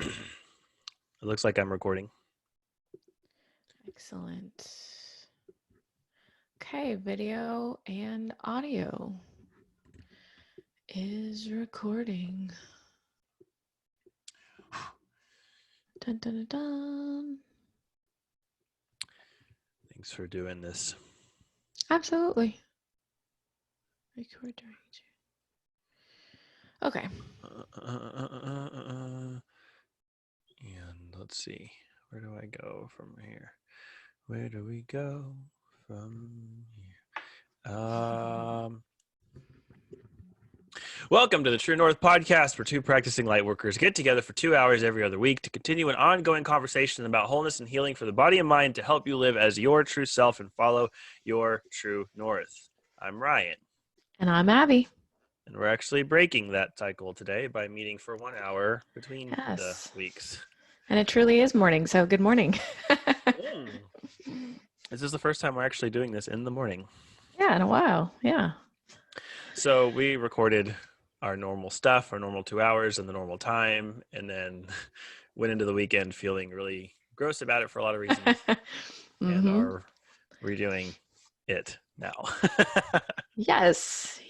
It looks like I'm recording. Excellent. Okay, video and audio is recording. Dun, dun, dun, dun. Thanks for doing this. Absolutely. Record during. Okay. And let's see. Where do I go from here? Where do we go from here? Welcome to the True North podcast, where two practicing light workers get together for 2 hours every other week to continue an ongoing conversation about wholeness and healing for the body and mind to help you live as your true self and follow your true north. I'm Ryan. And I'm Abby. And we're actually breaking that cycle today by meeting for 1 hour between the weeks. And it truly is morning, so good morning. This is the first time we're actually doing this in the morning. Yeah, in a while. Yeah. So we recorded our normal stuff, our normal 2 hours and the normal time, and then went into the weekend feeling really gross about it for a lot of reasons. And are redoing it now. Yes.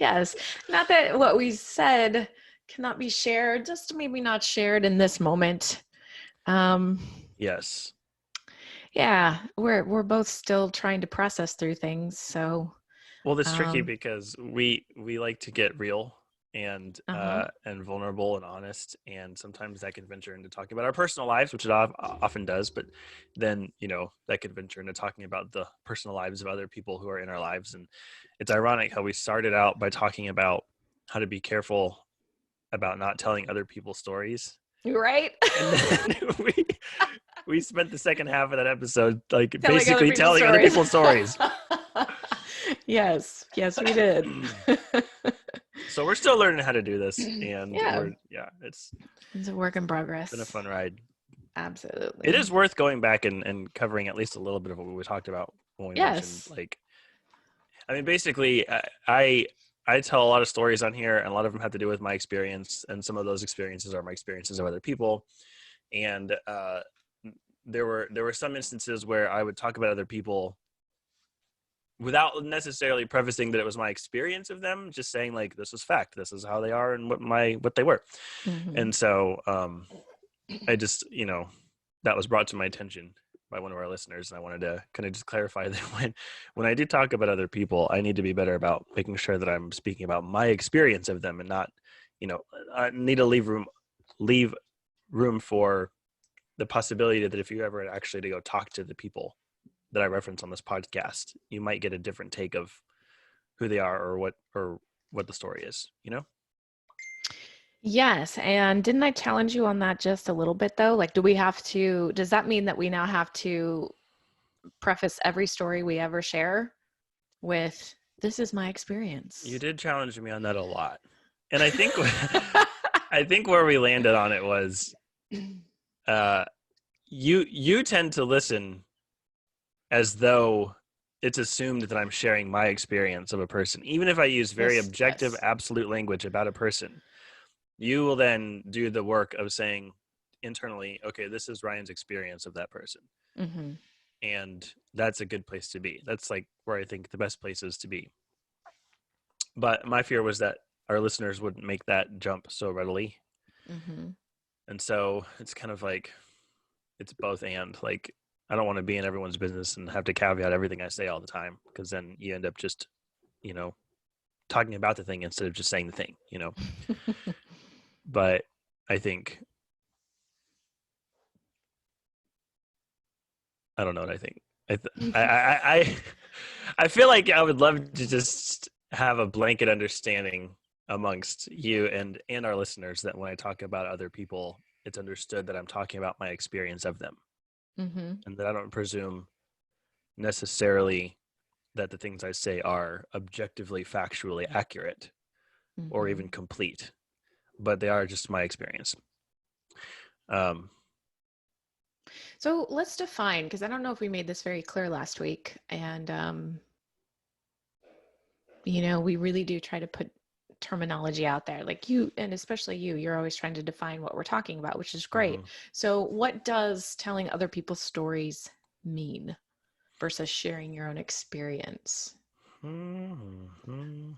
Not that what we said cannot be shared, just maybe not shared in this moment. Yes. Yeah, we're both still trying to process through things. So well, it's tricky because we like to get real and vulnerable and honest, and sometimes that can venture into talking about our personal lives, which it often does, but then that could venture into talking about the personal lives of other people who are in our lives. And it's ironic how we started out by talking about how to be careful about not telling other people's stories, right? And then we spent the second half of that episode basically telling other people's stories. Yes, we did. So we're still learning how to do this, and it's a work in progress. It's been a fun ride. Absolutely. It is worth going back and covering at least a little bit of what we talked about when we mentioned, basically, I tell a lot of stories on here, and a lot of them have to do with my experience, and some of those experiences are my experiences of other people. And there were some instances where I would talk about other people without necessarily prefacing that it was my experience of them, just saying this is fact, this is how they are, and what they were. And so I just that was brought to my attention by one of our listeners, and I wanted to kind of just clarify that when I do talk about other people, I need to be better about making sure that I'm speaking about my experience of them, and not I need to leave room for the possibility that if you ever actually to go talk to the people that I reference on this podcast, you might get a different take of who they are or what the story is, Yes. And didn't I challenge you on that just a little bit though? Does that mean that we now have to preface every story we ever share with, this is my experience? You did challenge me on that a lot. And I think, I think where we landed on it was, you tend to listen as though it's assumed that I'm sharing my experience of a person. Even if I use very objective, absolute language about a person, you will then do the work of saying internally, okay, this is Ryan's experience of that person. And that's a good place to be. That's where I think the best place is to be. But my fear was that our listeners wouldn't make that jump so readily. And so it's kind of it's both and. I don't want to be in everyone's business and have to caveat everything I say all the time, because then you end up just, talking about the thing instead of just saying the thing, But I think, I don't know what I think. I feel like I would love to just have a blanket understanding amongst you and our listeners that when I talk about other people, it's understood that I'm talking about my experience of them. And that I don't presume necessarily that the things I say are objectively, factually accurate or even complete, but they are just my experience. So let's define, because I don't know if we made this very clear last week. And, we really do try to put terminology out there. Like you, and especially you're always trying to define what we're talking about, which is great. So what does telling other people's stories mean versus sharing your own experience?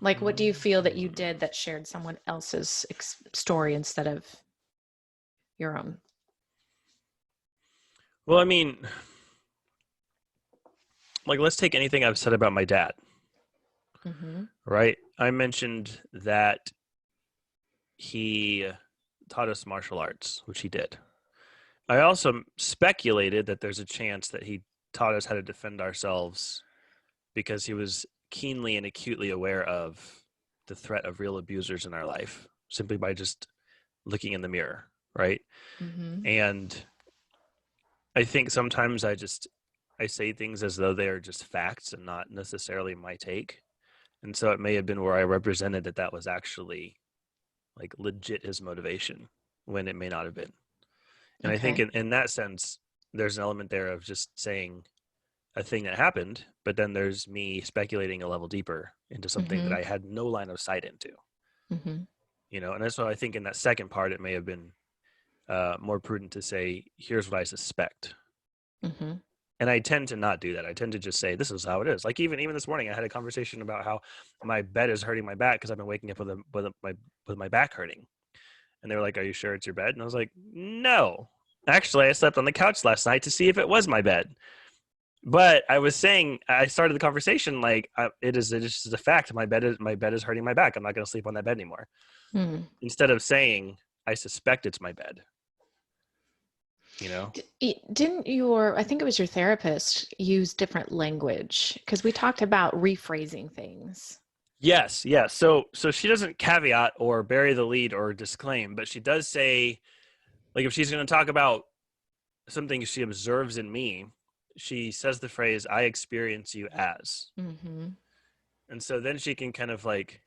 Like, what do you feel that you did that shared someone else's story instead of your own? Well, I mean, like, let's take anything I've said about my dad. Right? I mentioned that he taught us martial arts, which he did. I also speculated that there's a chance that he taught us how to defend ourselves because he was keenly and acutely aware of the threat of real abusers in our life simply by just looking in the mirror, right? And I think sometimes I say things as though they are just facts and not necessarily my take. And so it may have been where I represented that was actually like legit his motivation when it may not have been. And I think in that sense, there's an element there of just saying a thing that happened, but then there's me speculating a level deeper into something that I had no line of sight into. You know, and that's why I think in that second part, it may have been more prudent to say, here's what I suspect. And I tend to not do that. I tend to just say, this is how it is. Like even this morning, I had a conversation about how my bed is hurting my back because I've been waking up with my back hurting. And they were like, are you sure it's your bed? And I was like, no. Actually, I slept on the couch last night to see if it was my bed. But I was saying, I started the conversation like, it is a fact. My bed is hurting my back. I'm not going to sleep on that bed anymore. Instead of saying, I suspect it's my bed. You know, didn't I think it was your therapist, use different language? Because we talked about rephrasing things. Yes. So she doesn't caveat or bury the lead or disclaim, but she does say, like, if she's going to talk about something she observes in me, she says the phrase, I experience you as. And so then she can kind of like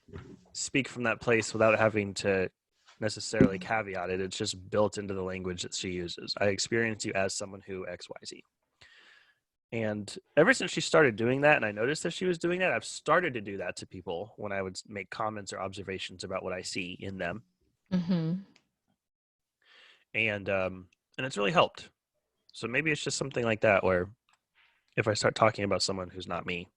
speak from that place without having to necessarily caveat it. It's just built into the language that she uses. I experience you as someone who XYZ. And ever since she started doing that, and I noticed that she was doing that, I've started to do that to people when I would make comments or observations about what I see in them. And it's really helped. So maybe it's just something like that where if I start talking about someone who's not me,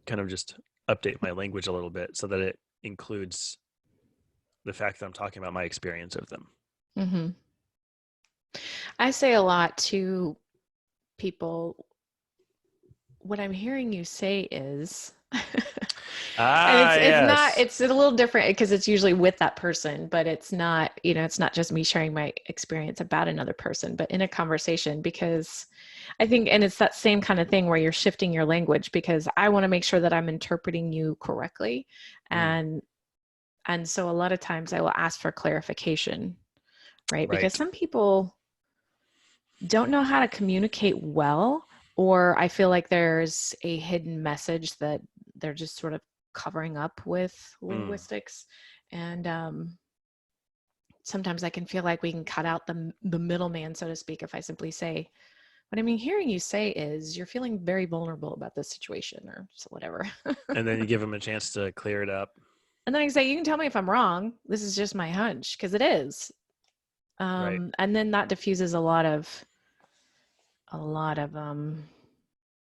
kind of just update my language a little bit so that it includes the fact that I'm talking about my experience of them. I say a lot to people, what I'm hearing you say is, it's a little different because it's usually with that person, but it's not, it's not just me sharing my experience about another person, but in a conversation, because I think, and it's that same kind of thing where you're shifting your language because I want to make sure that I'm interpreting you correctly. And so a lot of times I will ask for clarification, right? Because some people don't know how to communicate well, or I feel like there's a hidden message that they're just sort of covering up with linguistics. And sometimes I can feel like we can cut out the middleman, so to speak, if I simply say, what I'm hearing you say is you're feeling very vulnerable about this situation or so whatever. And then you give them a chance to clear it up. And then I say, you can tell me if I'm wrong. This is just my hunch, because it is. And then that diffuses a lot of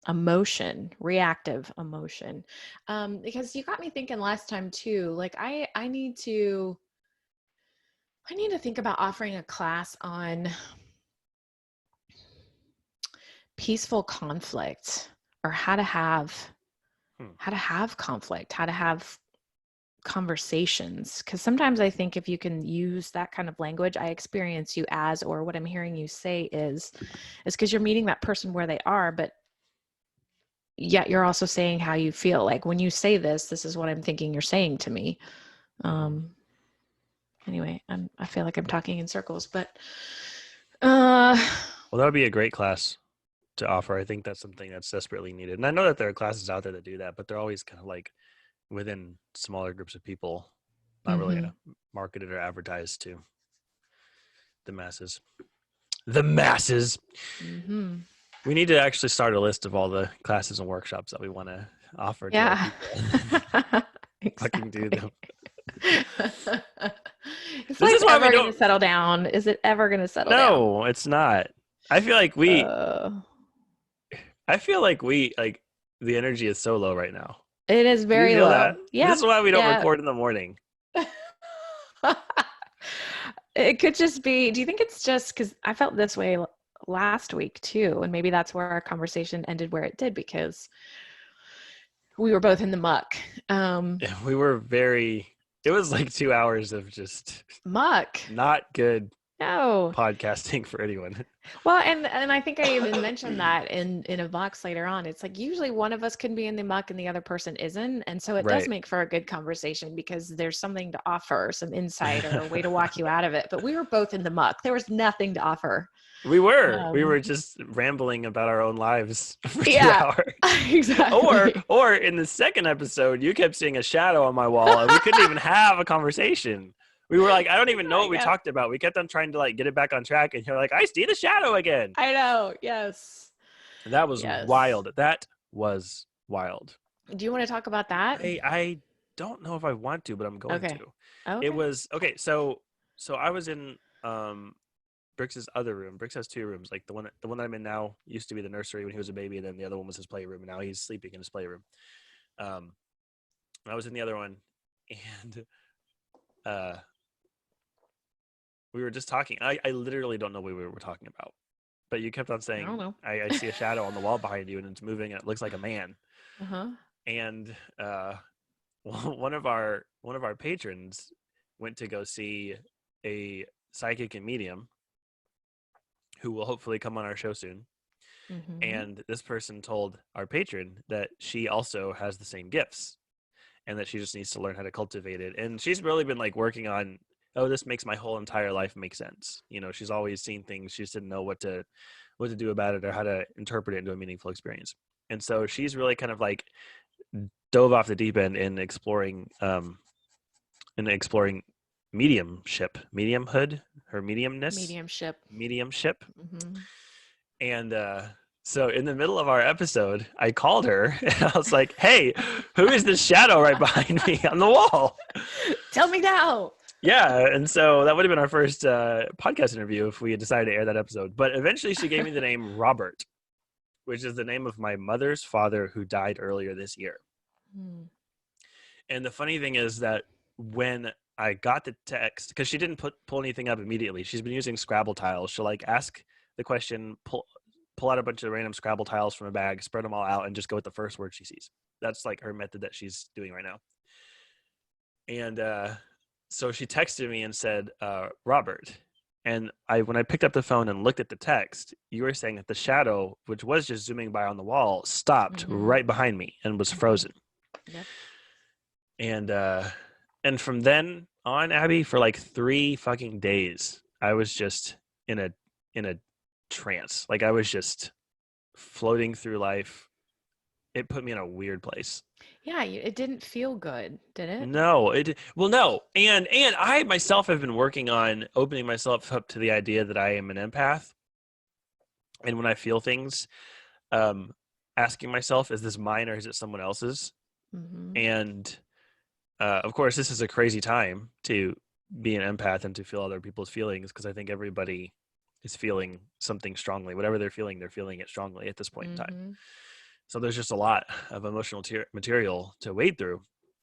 emotion, reactive emotion. Because you got me thinking last time too, like I need to think about offering a class on peaceful conflict, or how to have conflict, how to have conversations. Because sometimes I think if you can use that kind of language, I experience you as, or what I'm hearing you say is because you're meeting that person where they are, but yet you're also saying how you feel. Like when you say this is what I'm thinking you're saying to me. Anyway, I feel like I'm talking in circles, but well, that would be a great class to offer. I think that's something that's desperately needed. And I know that there are classes out there that do that, but they're always kind of like within smaller groups of people, not really marketed or advertised to the masses. We need to actually start a list of all the classes and workshops that we want to offer to our people. fucking do them. Is This life is why we ever going to don't. settle down? Is it ever going to settle down? No, it's not. I feel like Uh, like the energy is so low right now. it is Do you very feel that? low. This is Yep. why we don't Yeah. record in the morning. It could just be, do you think it's just because I felt this way last week too? And maybe that's where our conversation ended where it did because we were both in the muck. We were very. It was like 2 hours of just Muck. not good No. podcasting for anyone. Well, and I think I even mentioned that in a box later on. It's like usually one of us can be in the muck and the other person isn't. And so it does Right. make for a good conversation because there's something to offer, some insight or a way to walk you out of it. But we were both in the muck. There was nothing to offer. We were just rambling about our own lives for Yeah, 2 hours. exactly. Or in the second episode, you kept seeing a shadow on my wall and we couldn't even have a conversation. We were like, I don't even know what we talked about. We kept on trying to like get it back on track and you're like, I see the shadow again. I know. Yes. And that was Yes. wild. That was wild. Do you want to talk about that? I don't know if I want to, but I'm going Okay. to. Okay. It was okay, so I was in Bricks's other room. Bricks has two rooms. Like the one that I'm in now used to be the nursery when he was a baby, and then the other one was his playroom, and now he's sleeping in his playroom. I was in the other one, and we were just talking. I literally don't know what we were talking about, but you kept on saying, I don't know. I see a shadow on the wall behind you, and it's moving, and it looks like a man. Uh-huh. And one of our patrons went to go see a psychic and medium who will hopefully come on our show soon. Mm-hmm. And this person told our patron that she also has the same gifts and that she just needs to learn how to cultivate it. And she's really been like working on, oh, this makes my whole entire life make sense. You know, she's always seen things, she just didn't know what to do about it or how to interpret it into a meaningful experience. And so she's really kind of like dove off the deep end in exploring mediumhood, her mediumship. Mm-hmm. And so in the middle of our episode, I called her and I was like, hey, who is this shadow right behind me on the wall? Tell me now. Yeah. And so that would have been our first podcast interview if we had decided to air that episode. But eventually she gave me the name Robert, which is the name of my mother's father who died earlier this year. Hmm. And the funny thing is that when I got the text, because she didn't pull anything up immediately, she's been using Scrabble tiles. She'll like ask the question, pull out a bunch of random Scrabble tiles from a bag, spread them all out, and just go with the first word she sees. That's like her method that she's doing right now. And so she texted me and said, Robert. And when I picked up the phone and looked at the text, you were saying that the shadow, which was just zooming by on the wall, stopped right behind me and was frozen. Yep. And from then on, Abby, for like 3 fucking days, I was just in a trance. Like I was just floating through life. It put me in a weird place. Yeah, it didn't feel good, did it? No, no. And I myself have been working on opening myself up to the idea that I am an empath. And when I feel things, asking myself, is this mine or is it someone else's? Mm-hmm. And of course, this is a crazy time to be an empath and to feel other people's feelings, because I think everybody is feeling something strongly. Whatever they're feeling it strongly at this point in time. So there's just a lot of emotional material to wade through.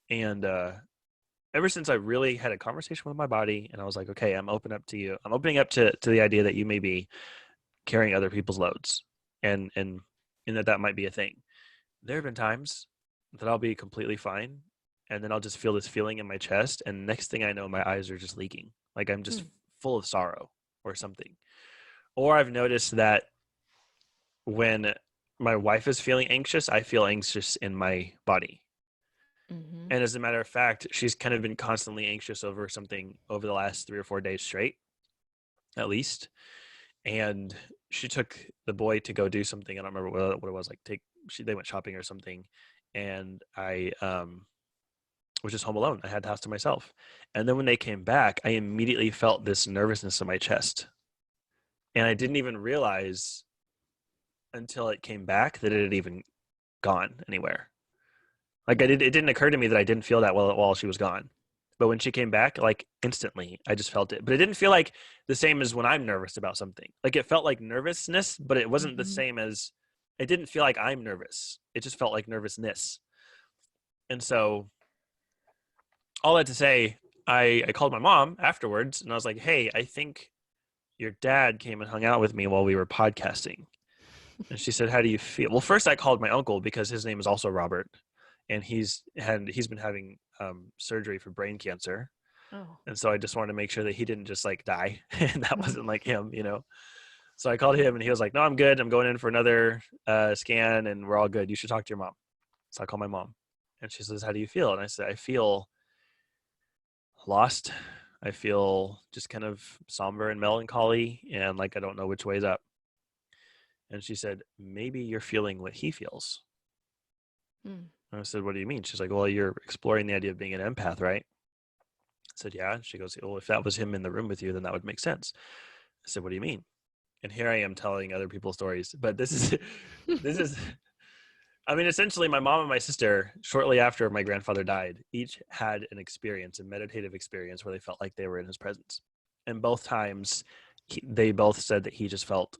And ever since I really had a conversation with my body and I was like, okay, I'm opening up to the idea that you may be carrying other people's loads and that might be a thing. There have been times that I'll be completely fine, and then I'll just feel this feeling in my chest, and next thing I know, my eyes are just leaking. Like I'm just full of sorrow or something. Or I've noticed that when my wife is feeling anxious, I feel anxious in my body. And as a matter of fact, she's kind of been constantly anxious over something over the last 3 or 4 days straight, at least. And she took the boy to go do something. I don't remember what it was. Like they went shopping or something. And I was just home alone. I had the house to myself. And then when they came back, I immediately felt this nervousness in my chest. And I didn't even realize until it came back that it had even gone anywhere. Like it didn't occur to me that I didn't feel that well while she was gone. But when she came back, like instantly, I just felt it. But it didn't feel like the same as when I'm nervous about something. Like it felt like nervousness, but it wasn't the same as, it didn't feel like I'm nervous. It just felt like nervousness. And so all that to say, I called my mom afterwards and I was like, hey, I think your dad came and hung out with me while we were podcasting. And she said, how do you feel? Well, first I called my uncle because his name is also Robert. And he's been having surgery for brain cancer. Oh. And so I just wanted to make sure that he didn't just like die. And that wasn't like him, you know? So I called him and he was like, no, I'm good. I'm going in for another scan and we're all good. You should talk to your mom. So I called my mom and she says, how do you feel? And I said, I feel lost. I feel just kind of somber and melancholy and like I don't know which way's up. And she said, maybe you're feeling what he feels. And I said, what do you mean? She's like, well, you're exploring the idea of being an empath, right? I said, yeah. And she goes, well, if that was him in the room with you, then that would make sense. I said, what do you mean? And here I am telling other people's stories. But this is, I mean, essentially my mom and my sister, shortly after my grandfather died, each had an experience, a meditative experience where they felt like they were in his presence. And both times they both said that he just felt,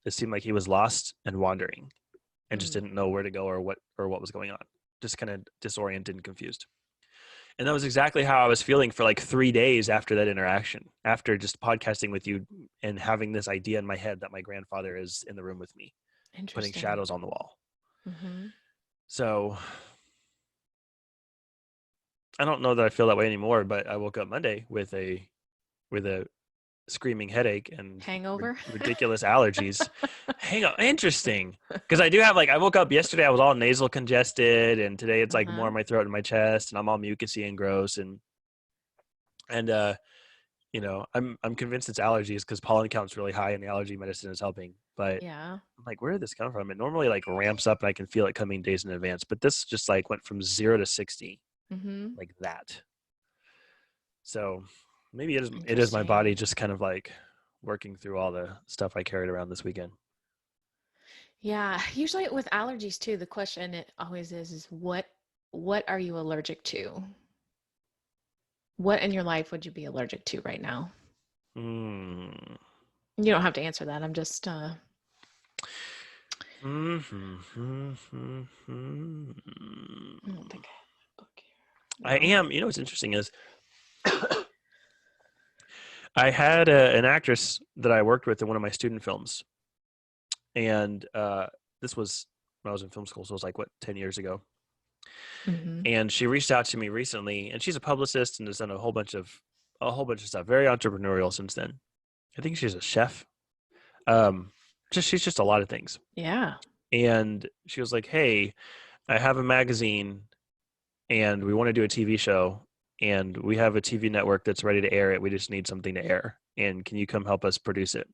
it seemed like he was lost and wandering and just didn't know where to go or what was going on. Just kind of disoriented and confused. And that was exactly how I was feeling for like 3 days after that interaction, after just podcasting with you and having this idea in my head that my grandfather is in the room with me, putting shadows on the wall. So I don't know that I feel that way anymore, but I woke up Monday with a screaming headache and hangover, ridiculous allergies. Interesting, because I do have like, I woke up yesterday, I was all nasal congested, and today it's like more in my throat and my chest, and I'm all mucusy and gross, and you know, I'm convinced it's allergies because pollen count's really high and the allergy medicine is helping. But yeah, I'm like, where did this come from? It normally like ramps up and I can feel it coming days in advance, but this just like went from 0 to 60 like that. So maybe it is my body just kind of like working through all the stuff I carried around this weekend. Yeah, usually with allergies too, the question it always is what are you allergic to? What in your life would you be allergic to right now? You don't have to answer that. I'm just I don't think I have a book here. I am, you know what's interesting is I had an actress that I worked with in one of my student films. And this was when I was in film school, so it was like, 10 years ago. And she reached out to me recently, and she's a publicist and has done a whole bunch of stuff, very entrepreneurial since then. I think she's a chef. She's just a lot of things. Yeah. And she was like, hey, I have a magazine and we want to do a TV show. And we have a TV network that's ready to air it. We just need something to air. And can you come help us produce it?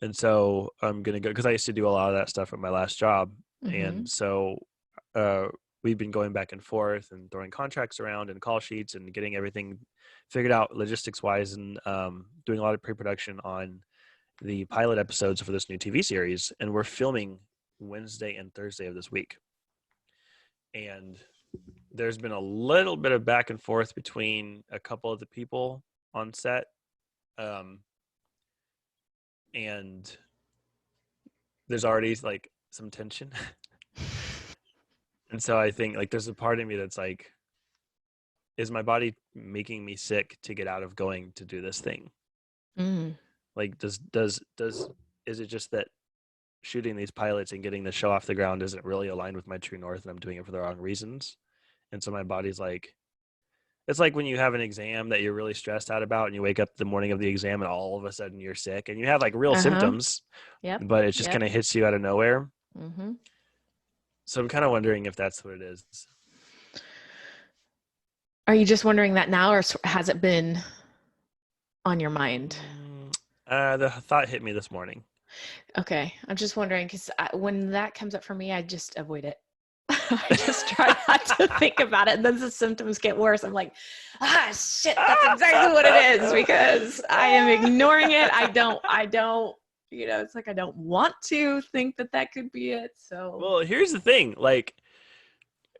And so I'm going to go, because I used to do a lot of that stuff at my last job. And so we've been going back and forth and throwing contracts around and call sheets and getting everything figured out logistics wise, and doing a lot of pre-production on the pilot episodes for this new TV series. And we're filming Wednesday and Thursday of this week. And there's been a little bit of back and forth between a couple of the people on set. And there's already like some tension. And so I think like there's a part of me that's like, is my body making me sick to get out of going to do this thing? Like is it just that shooting these pilots and getting the show off the ground isn't really aligned with my true north and I'm doing it for the wrong reasons? And so my body's like, it's like when you have an exam that you're really stressed out about and you wake up the morning of the exam and all of a sudden you're sick and you have like real symptoms, but it just kind of hits you out of nowhere. So I'm kind of wondering if that's what it is. Are you just wondering that now, or has it been on your mind? The thought hit me this morning. Okay. I'm just wondering because when that comes up for me, I just avoid it. I just try not to think about it. And then the symptoms get worse. I'm like, shit, that's exactly what it is, because I am ignoring it. I don't, you know, it's like, I don't want to think that could be it. So, well, here's the thing. Like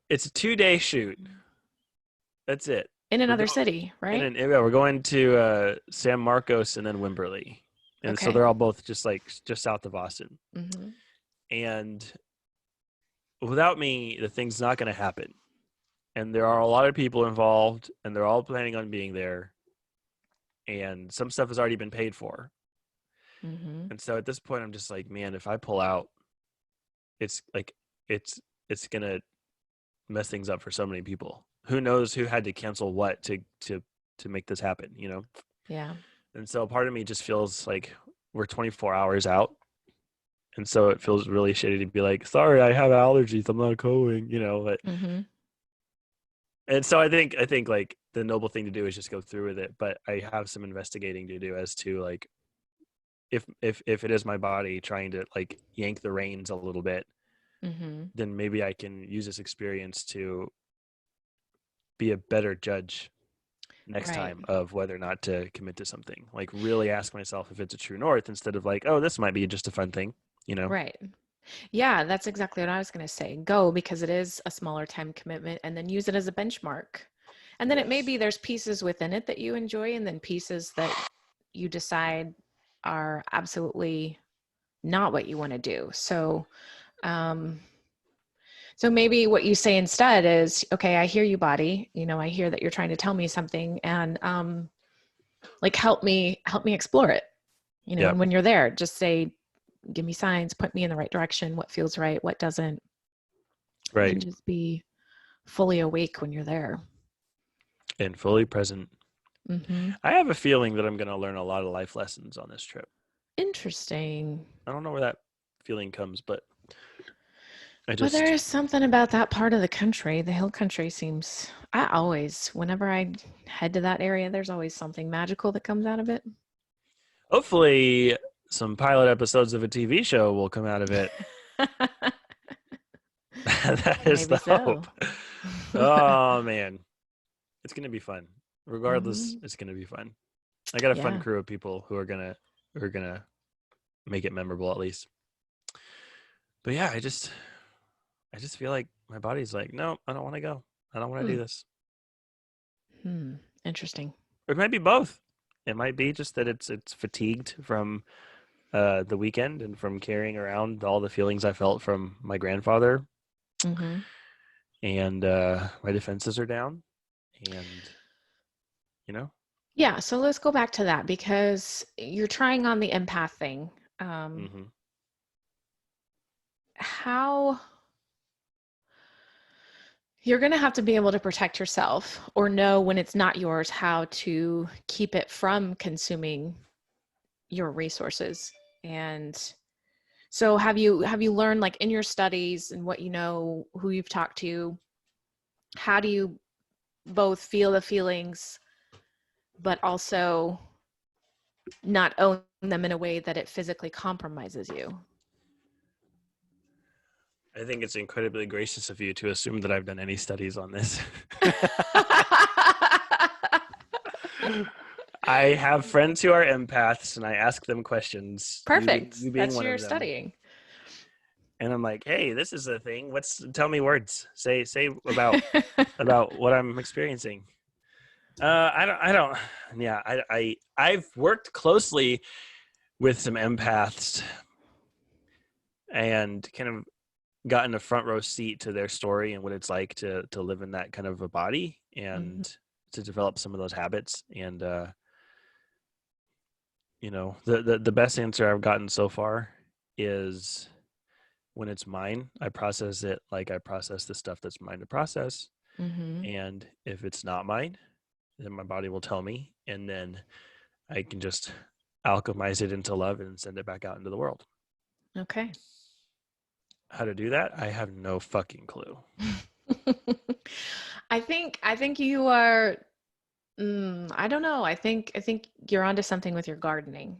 It's a 2-day shoot. That's it. In We're another going, city, right? yeah, we're going to San Marcos and then Wimberley. And so Okay. they're all both just south of Austin. Mm-hmm. And without me, the thing's not going to happen. And there are a lot of people involved, and they're all planning on being there. And some stuff has already been paid for. Mm-hmm. And so at this point, I'm just like, man, if I pull out, it's going to mess things up for so many people. Who knows who had to cancel what to make this happen, you know? Yeah. And so part of me just feels like we're 24 hours out. And so it feels really shitty to be like, sorry, I have allergies, I'm not going, you know. But, Mm-hmm. and so I think like the noble thing to do is just go through with it. But I have some investigating to do as to like, if it is my body trying to like yank the reins a little bit, Mm-hmm. then maybe I can use this experience to be a better judge next Right. time of whether or not to commit to something. Like really ask myself if it's a true north instead of like, oh, this might be just a fun thing, you know? Right. Yeah, that's exactly what I was going to say. Go because it is a smaller time commitment, and then use it as a benchmark. And then it may Yes. be there's pieces within it that you enjoy, and then pieces that you decide are absolutely not what you want to do. So, so maybe what you say instead is, okay, I hear you, body. You know, I hear that you're trying to tell me something, and like help me explore it. You know, Yeah. and when you're there, just say, give me signs, point me in the right direction, what feels right, what doesn't, Right. and just be fully awake when you're there. And fully present. Mm-hmm. I have a feeling that I'm going to learn a lot of life lessons on this trip. Interesting. I don't know where that feeling comes, but Well, there's something about that part of the country. The hill country seems, whenever I head to that area, there's always something magical that comes out of it. hopefully some pilot episodes of a TV show will come out of it. That is Maybe the so. hope. Oh man, it's going to be fun. Regardless, Mm-hmm. it's going to be fun. I got a fun Yeah. crew of people who are going to make it memorable at least. But yeah, I just feel like my body's like, no, I don't want to go. I don't want to do this. Interesting. It might be both. It might be just that it's fatigued from the weekend and from carrying around all the feelings I felt from my grandfather, Mm-hmm. and my defenses are down, and you know. Yeah. So let's go back to that because you're trying on the empath thing. Mm-hmm. How you're going to have to be able to protect yourself or know when it's not yours, how to keep it from consuming your resources. And so have you learned, like in your studies and what you know, who you've talked to, how do you both feel the feelings but also not own them in a way that it physically compromises you? I think it's incredibly gracious of you to assume that I've done any studies on this. I have friends who are empaths, and I ask them questions. Perfect. You being That's one your of them. studying. And I'm like, hey, this is a thing. Tell me words. Say about what I'm experiencing. I've worked closely with some empaths and kind of gotten a front row seat to their story and what it's like to live in that kind of a body and to develop some of those habits. And the best answer I've gotten so far is when it's mine, I process it like I process the stuff that's mine to process. Mm-hmm. And if it's not mine, then my body will tell me, and then I can just alchemize it into love and send it back out into the world. Okay. How to do that? I have no fucking clue. I think you are, I don't know. I think you're onto something with your gardening.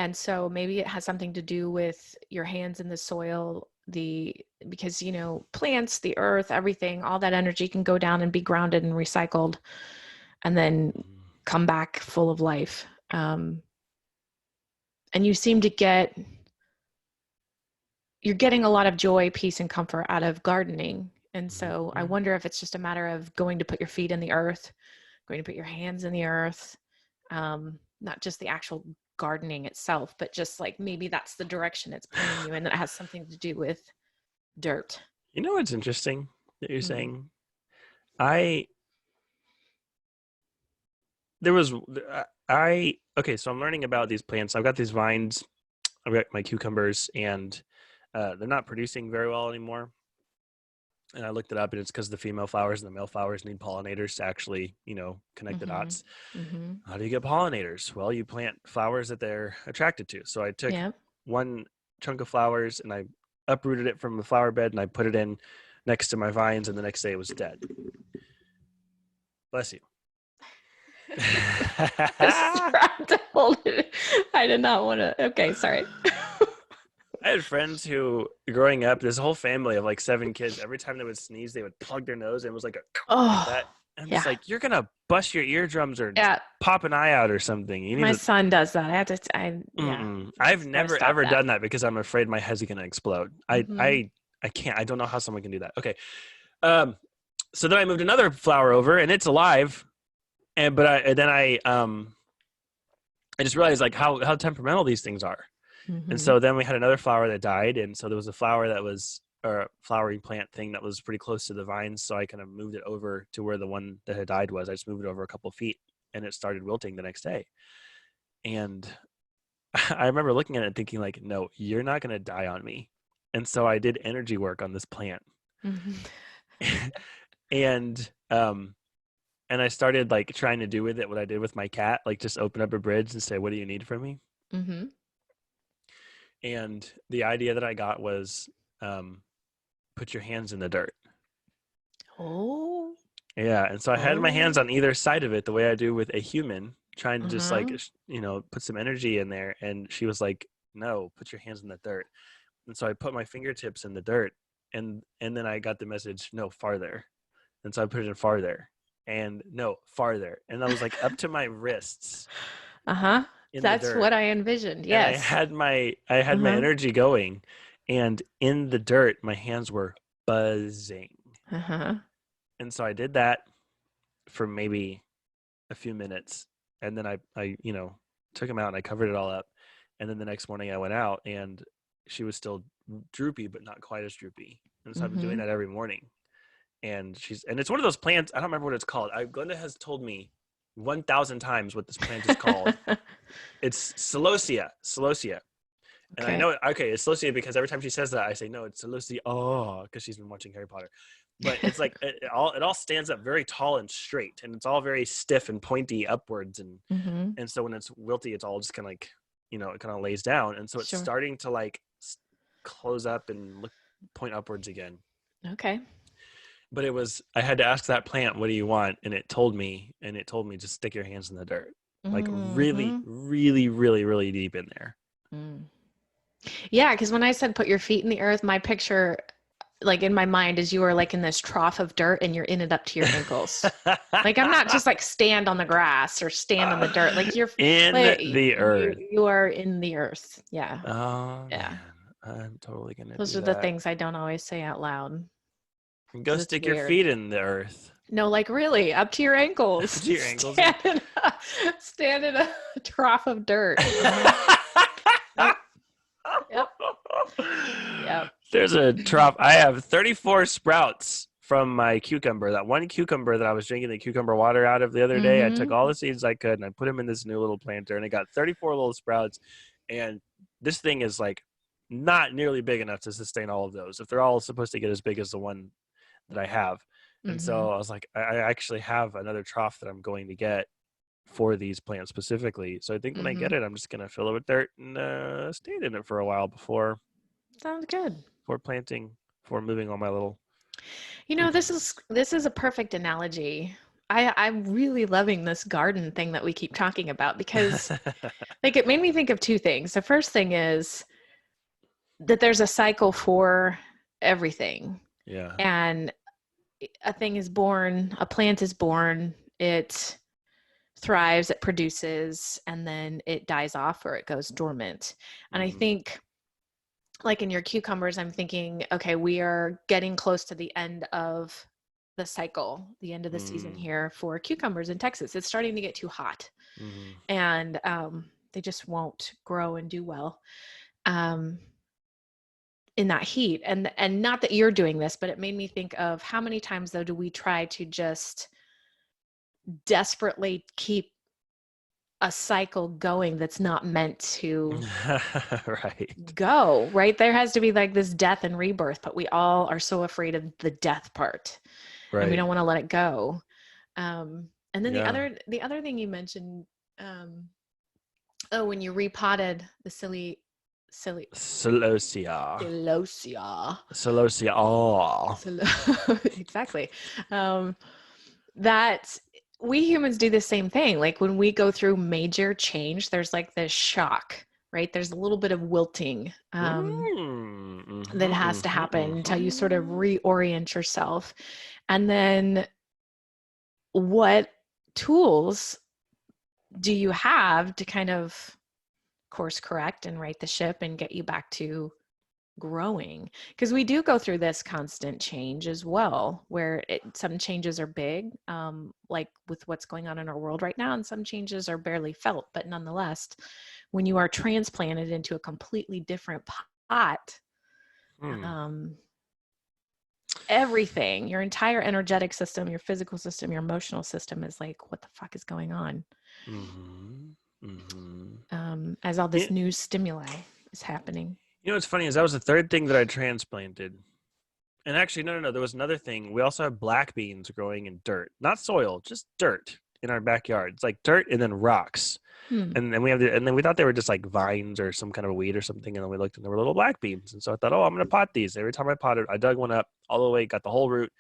And so maybe it has something to do with your hands in the soil, because, you know, plants, the earth, everything, all that energy can go down and be grounded and recycled and then come back full of life. And you seem to you're getting a lot of joy, peace, and comfort out of gardening. And so I Mhm. wonder if it's just a matter of going to put your feet in the earth, going to put your hands in the earth, not just the actual gardening itself, but just like maybe that's the direction it's pointing you, and that it has something to do with dirt. You know what's interesting that you're Mm. saying? I there was I okay, so I'm learning about these plants. I've got these vines, I've got my cucumbers, and they're not producing very well anymore. And I looked it up, and it's because the female flowers and the male flowers need pollinators to actually, connect the Mm-hmm. dots. Mm-hmm. How do you get pollinators? Well, you plant flowers that they're attracted to. So I took Yeah. one chunk of flowers and I uprooted it from the flower bed and I put it in next to my vines, and the next day it was dead. Bless you. Trying to hold it. I did not want to. Okay, sorry. I had friends who, growing up, this whole family of like 7 kids, every time they would sneeze, they would plug their nose, and it was like like Oh, that. And I'm just yeah. like, you're gonna bust your eardrums or Yeah. pop an eye out or something. You need My to. son does that. Yeah. I've Gotta never stop ever that. done that because I'm afraid my head's gonna explode. Mm-hmm. I can't. I don't know how someone can do that. Okay. Um. So then I moved another flower over, and it's alive. But I just realized like how temperamental these things are. And Mm-hmm. so then we had another flower that died, and so there was a flower that was, or a flowering plant thing that was pretty close to the vines. So I kind of moved it over to where the one that had died was. I just moved it over a couple of feet, and it started wilting the next day. And I remember looking at it and thinking like, no, you're not going to die on me. And so I did energy work on this plant. Mm-hmm. and and I started like trying to do with it what I did with my cat, like just open up a bridge and say, what do you need from me? Mm-hmm. And the idea that I got was, put your hands in the dirt. Oh. Yeah. And so I had my hands Oh. on either side of it the way I do with a human, trying to just like, Uh-huh. put some energy in there. And she was like, no, put your hands in the dirt. And so I put my fingertips in the dirt, and then I got the message, no, farther. And so I put it in farther, and no, farther. And I was like up to my wrists Uh-huh. in the That's dirt. what I envisioned. And Yes. I had my Uh-huh. energy going, and in the dirt my hands were buzzing. Uh-huh. And so I did that for maybe a few minutes, and then I took him out and I covered it all up. And then the next morning I went out, and she was still droopy but not quite as droopy. And so I've been doing Mm-hmm. that every morning. And it's one of those plants, I don't remember what it's called. Glenda has told me 1,000 times what this plant is called. It's celosia. And I Okay. know, okay, it's celosia because every time she says that, I say, no, it's celosia. Oh, because she's been watching Harry Potter. But it's like, it all stands up very tall and straight, and it's all very stiff and pointy upwards. Mm-hmm. And so when it's wilty, it's all just kind of like, it kind of lays down. And so it's Sure. starting to like close up and point upwards again. Okay. But I had to ask that plant, what do you want? And it told me, just stick your hands in the dirt, like really, Mm-hmm. really, really, really deep in there. Mm. Yeah, because when I said put your feet in the earth, my picture, like in my mind, is you are like in this trough of dirt and you're in it up to your ankles. Like I'm not just like stand on the grass or stand on the dirt. Like you're in like the earth. you are in the earth. Yeah. Oh Yeah. man, I'm totally gonna Those do are the that. things I don't always say out loud Go because it's stick your weird. feet in the earth. No, like really up to your ankles. To your ankles. Stand in a trough of dirt. Yep. Yep. Yep. There's a trough. I have 34 sprouts from my cucumber. That one cucumber that I was drinking the cucumber water out of the other day, I took Mm-hmm. all the seeds I could and I put them in this new little planter, and it got 34 little sprouts. And this thing is like not nearly big enough to sustain all of those, if they're all supposed to get as big as the one that I have. And Mm-hmm. so I was like, I actually have another trough that I'm going to get for these plants specifically. So I think when I Mm-hmm. get it, I'm just going to fill it with dirt and stay in it for a while before Sounds good. planting, before moving all my little You know, cucumbers. this is a perfect analogy. I'm really loving this garden thing that we keep talking about because like it made me think of two things. The first thing is that there's a cycle for everything. Yeah. And a thing is born, a plant is born, it thrives, it produces, and then it dies off or it goes dormant. And I Mm-hmm. think like in your cucumbers, I'm thinking, okay, we are getting close to the end of the cycle, the end of the season here for cucumbers in Texas. It's starting to get too hot, and they just won't grow and do well in that heat. And not that you're doing this, but it made me think of how many times though do we try to just desperately keep a cycle going that's not meant to Right. go, right? There has to be like this death and rebirth, but we all are so afraid of the death part, and we Right. don't want to let it go. And then Yeah. the other thing you mentioned, when you repotted the Celosia. celosia, Celosia. Oh. exactly. That we humans do the same thing. Like when we go through major change, there's like this shock, right? There's a little bit of wilting that has to happen until you sort of reorient yourself. And then what tools do you have to kind of course correct and right the ship and get you back to growing? Because we do go through this constant change as well, where some changes are big, like with what's going on in our world right now, and some changes are barely felt. But nonetheless, when you are transplanted into a completely different pot, everything, your entire energetic system, your physical system, your emotional system is like, what the fuck is going on? As all this new stimuli is happening. You know what's funny is that was the third thing that I transplanted. And actually, no. There was another thing. We also have black beans growing in dirt, not soil, just dirt in our backyard. It's like dirt and then rocks. And then we thought they were just like vines or some kind of weed or something. And then we looked and there were little black beans. And so I thought, oh, I'm going to pot these. Every time I potted, I dug one up all the way, got the whole root,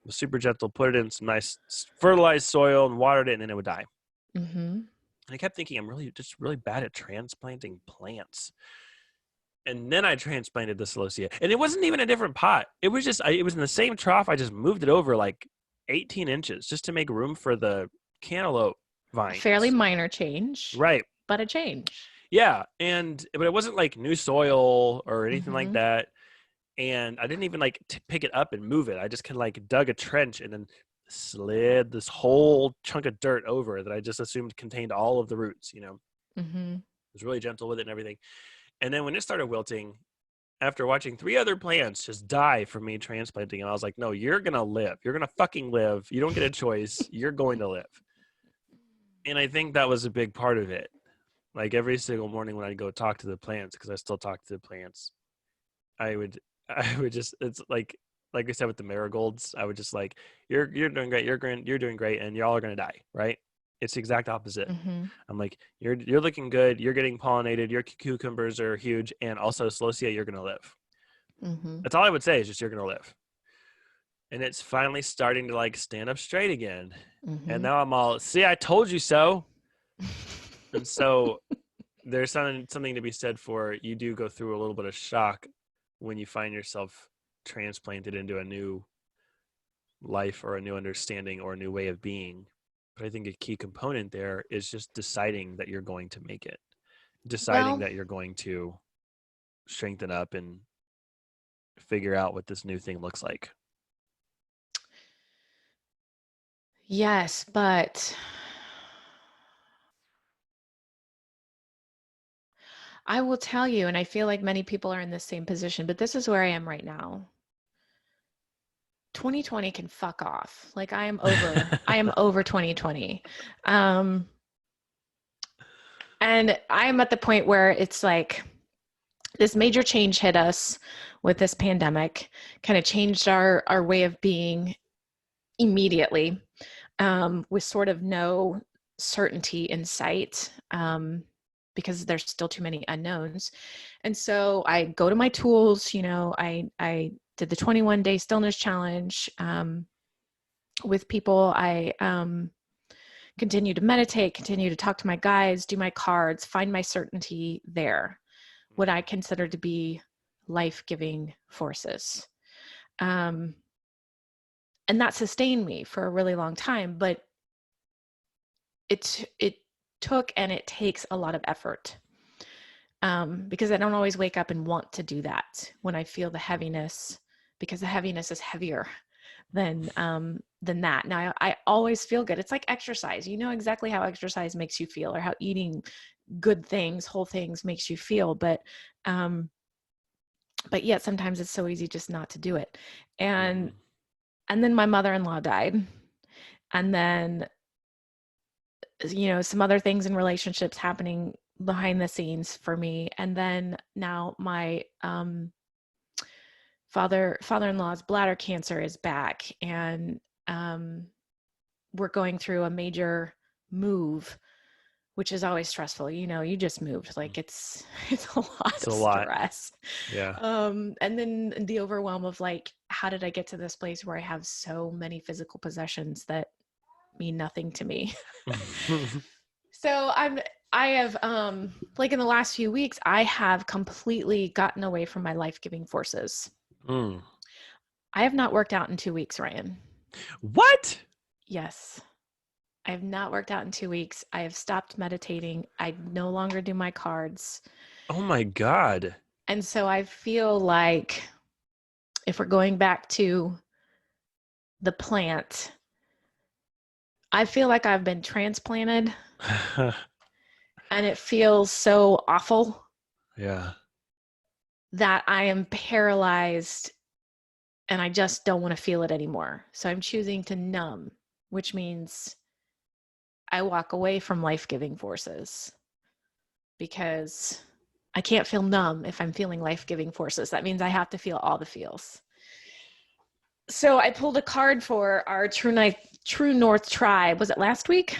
was super gentle, put it in some nice fertilized soil and watered it, and then it would die. And I kept thinking, I'm really bad at transplanting plants. And then I transplanted the celosia, and it wasn't even a different pot. It was just, it was in the same trough. I just moved it over like 18 inches just to make room for the cantaloupe vines. A fairly minor change, right? But a change. Yeah, but it wasn't like new soil or anything like that. And I didn't even like pick it up and move it. I just kind of like dug a trench and then slid this whole chunk of dirt over that I just assumed contained all of the roots. You know, I was really gentle with it and everything. And then when it started wilting, after watching 3 other plants just die from me transplanting, and I was like, no, you're going to live. You're going to fucking live. You don't get a choice. You're going to live. And I think that was a big part of it. Like every single morning when I'd go talk to the plants, because I still talk to the plants, I would just, it's like I said with the marigolds, I would just like, you're doing great. You're doing great. And y'all are going to die. Right. It's the exact opposite. I'm like, you're looking good. You're getting pollinated. Your cucumbers are huge. And also celosia, you're going to live. That's all I would say is just, you're going to live. And it's finally starting to like stand up straight again. And now I'm all, see, I told you so. And so there's something to be said for, you do go through a little bit of shock when you find yourself transplanted into a new life or a new understanding or a new way of being. But I think a key component there is just deciding that you're going to make it, deciding that you're going to strengthen up and figure out what this new thing looks like. Yes, but I will tell you, and I feel like many people are in the same position, but this is where I am right now. 2020 can fuck off. Like I am over 2020. And I am at the point where it's like this major change hit us with this pandemic, kind of changed our way of being immediately, with sort of no certainty in sight, because there's still too many unknowns. And so I go to my tools, you know, I did the 21-day stillness challenge with people. I continue to meditate, continue to talk to my guides, do my cards, find my certainty there, what I consider to be life-giving forces. And that sustained me for a really long time, but it took and it takes a lot of effort. because I don't always wake up and want to do that when I feel the heaviness, because the heaviness is heavier than that. Now I always feel good. It's like exercise. You know exactly how exercise makes you feel, or how eating good things, whole things makes you feel. But yet sometimes it's so easy just not to do it. And then my mother-in-law died. And then, you know, some other things in relationships happening behind the scenes for me. And then now my father-in-law's bladder cancer is back, and we're going through a major move, which is always stressful. You know, you just moved, like it's a lot of stress. Yeah. And then the overwhelm of like, how did I get to this place where I have so many physical possessions that mean nothing to me? So I have, like in the last few weeks, I have completely gotten away from my life-giving forces. I have not worked out in 2 weeks, Ryan. What? Yes. I have not worked out in 2 weeks. I have stopped meditating. I no longer do my cards. Oh my God. And so I feel like if we're going back to the plant, I feel like I've been transplanted and it feels so awful. Yeah. That I am paralyzed and I just don't want to feel it anymore. So I'm choosing to numb, which means I walk away from life-giving forces, because I can't feel numb if I'm feeling life-giving forces. That means I have to feel all the feels. So I pulled a card for our True North tribe. Was it last week?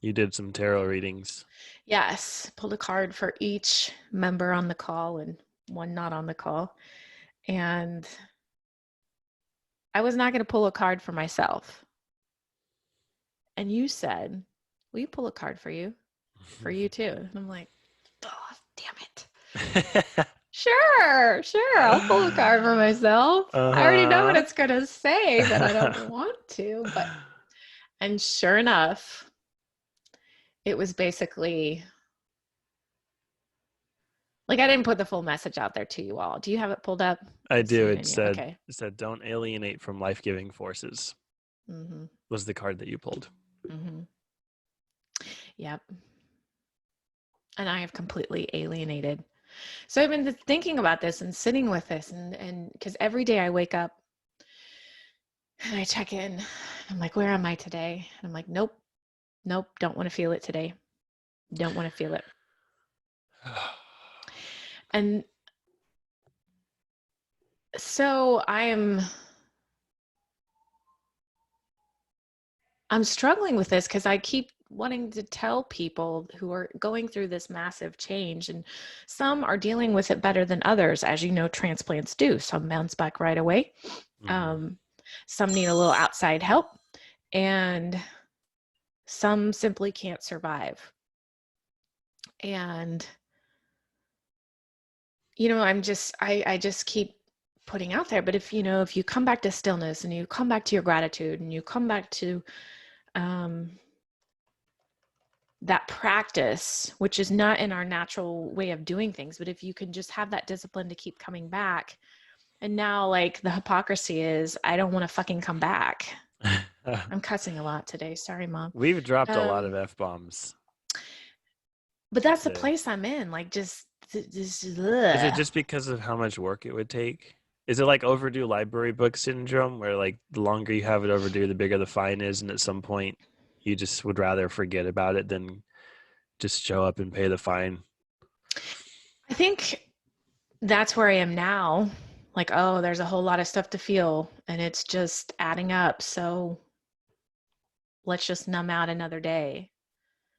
You did some tarot readings. Yes. Pulled a card for each member on the call and one not on the call. And I was not going to pull a card for myself. And you said, will you pull a card for you? For you too. And I'm like, oh, damn it. Sure. I'll pull a card for myself. I already know what it's going to say, but I don't want to. And sure enough, it was basically like, I didn't put the full message out there to you all. Do you have it pulled up? I do. It said, don't alienate from life-giving forces. Was the card that you pulled. Yep. And I have completely alienated. So I've been thinking about this and sitting with this, and because every day I wake up and I check in, I'm like, where am I today? And I'm like, nope, don't want to feel it today. Don't want to feel it. And so I'm struggling with this because I keep wanting to tell people who are going through this massive change, and some are dealing with it better than others. As you know, transplants do. Some bounce back right away. Some need a little outside help, and some simply can't survive. And, you know, I just keep putting out there, but if you come back to stillness and you come back to your gratitude and you come back to that practice, which is not in our natural way of doing things, but if you can just have that discipline to keep coming back. And now, like, the hypocrisy is, I don't want to fucking come back. I'm cussing a lot today. Sorry, Mom. We've dropped a lot of F-bombs. But that's the place I'm in. Like, just Is it just because of how much work it would take? Is it like overdue library book syndrome, where like the longer you have it overdue, the bigger the fine is, and at some point you just would rather forget about it than just show up and pay the fine? I think that's where I am now. Like, oh, there's a whole lot of stuff to feel and it's just adding up. So let's just numb out another day.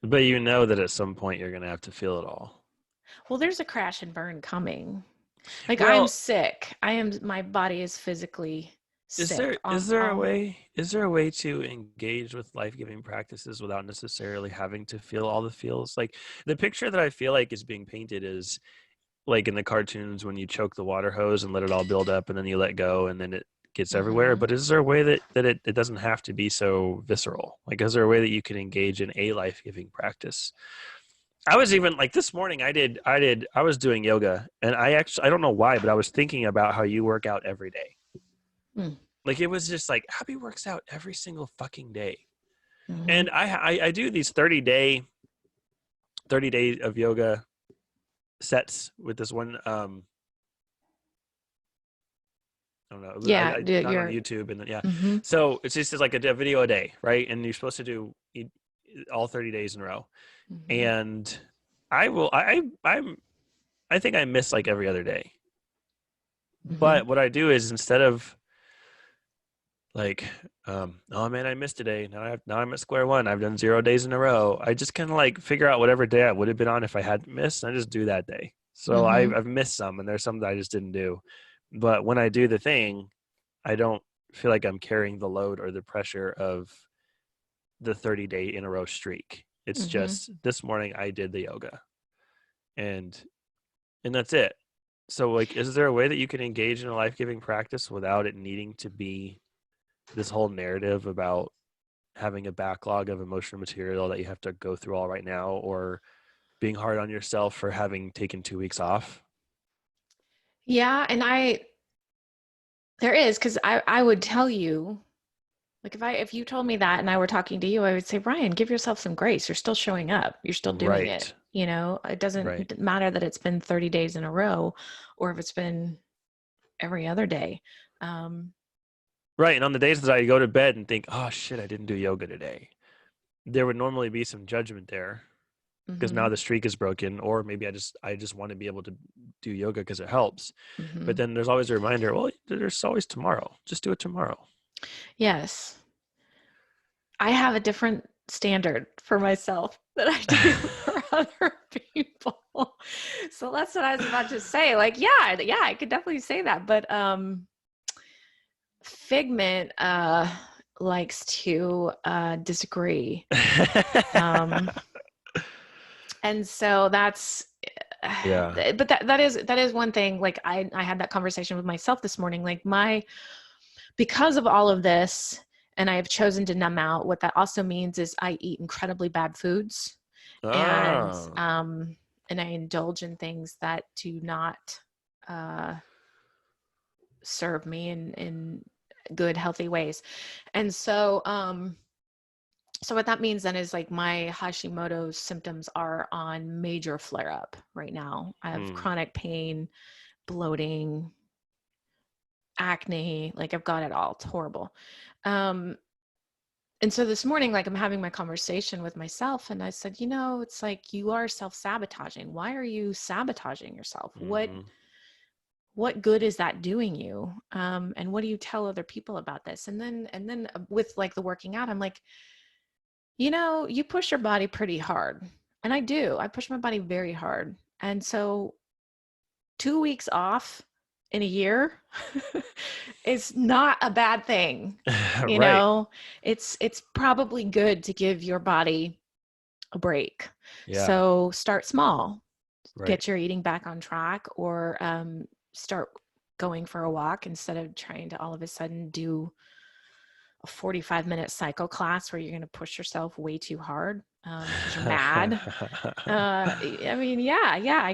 But you know that at some point you're going to have to feel it all. Well, there's a crash and burn coming. Like, I'm sick. My body is physically sick. Is there a way to engage with life-giving practices without necessarily having to feel all the feels? Like, the picture that I feel like is being painted is like in the cartoons when you choke the water hose and let it all build up and then you let go and then it gets everywhere. But is there a way that it doesn't have to be so visceral? Like, is there a way that you can engage in a life-giving practice I was even like this morning, I was doing yoga, and I don't know why, but I was thinking about how you work out every day. Mm. Like it was just like Abby works out every single fucking day. Mm-hmm. And I do these 30 days of yoga sets with this one, I don't know. Yeah, I found it on you're. YouTube, and then, yeah. Mm-hmm. So it's just like a video a day, right? And you're supposed to do all 30 days in a row. Mm-hmm. And I think I miss like every other day. Mm-hmm. But what I do is instead of like, oh man, I missed today. Now I'm at square one. I've done 0 days in a row. I just kind of like figure out whatever day I would have been on if I hadn't missed, and I just do that day. So Mm-hmm. I've missed some, and there's some that I just didn't do. But when I do the thing, I don't feel like I'm carrying the load or the pressure of the 30-day in a row streak. It's Mm-hmm. just this morning I did the yoga, and that's it. So like, is there a way that you can engage in a life-giving practice without it needing to be this whole narrative about having a backlog of emotional material that you have to go through all right now, or being hard on yourself for having taken 2 weeks off? Yeah, and there is, because I would tell you, like if you told me that and I were talking to you, I would say, Ryan, give yourself some grace. You're still showing up. You're still doing it. Right. You know, it Right. doesn't matter that it's been 30 days in a row or if it's been every other day. Um, Right. And on the days that I go to bed and think, oh shit, I didn't do yoga today, there would normally be some judgment there because mm-hmm, now the streak is broken, or maybe I just want to be able to do yoga because it helps. mm-hmm. But then there's always a reminder, well, there's always tomorrow. Just do it tomorrow. Yes. I have a different standard for myself that I do for other people. So that's what I was about to say. Like, yeah, I could definitely say that. But Figment likes to disagree. Um, and so that's Yeah. but that is one thing. Like I had that conversation with myself this morning. Like because of all of this, and I have chosen to numb out, what that also means is I eat incredibly bad foods, and Oh. and I indulge in things that do not serve me in good, healthy ways. And so so what that means then is like my Hashimoto's symptoms are on major flare up right now. I have Hmm. chronic pain, bloating, acne, like I've got it all. It's horrible. And so this morning, like I'm having my conversation with myself, and I said, you know, it's like you are self-sabotaging. Why are you sabotaging yourself? Mm-hmm. What good is that doing you? And what do you tell other people about this? And then with like the working out, I'm like, you know, you push your body pretty hard. And I do. I push my body very hard. And so 2 weeks off in a year is not a bad thing. You Right. know, it's probably good to give your body a break. Yeah. So start small, Right. get your eating back on track, or start going for a walk instead of trying to all of a sudden do a 45-minute cycle class where you're going to push yourself way too hard because you're mad. I mean, yeah,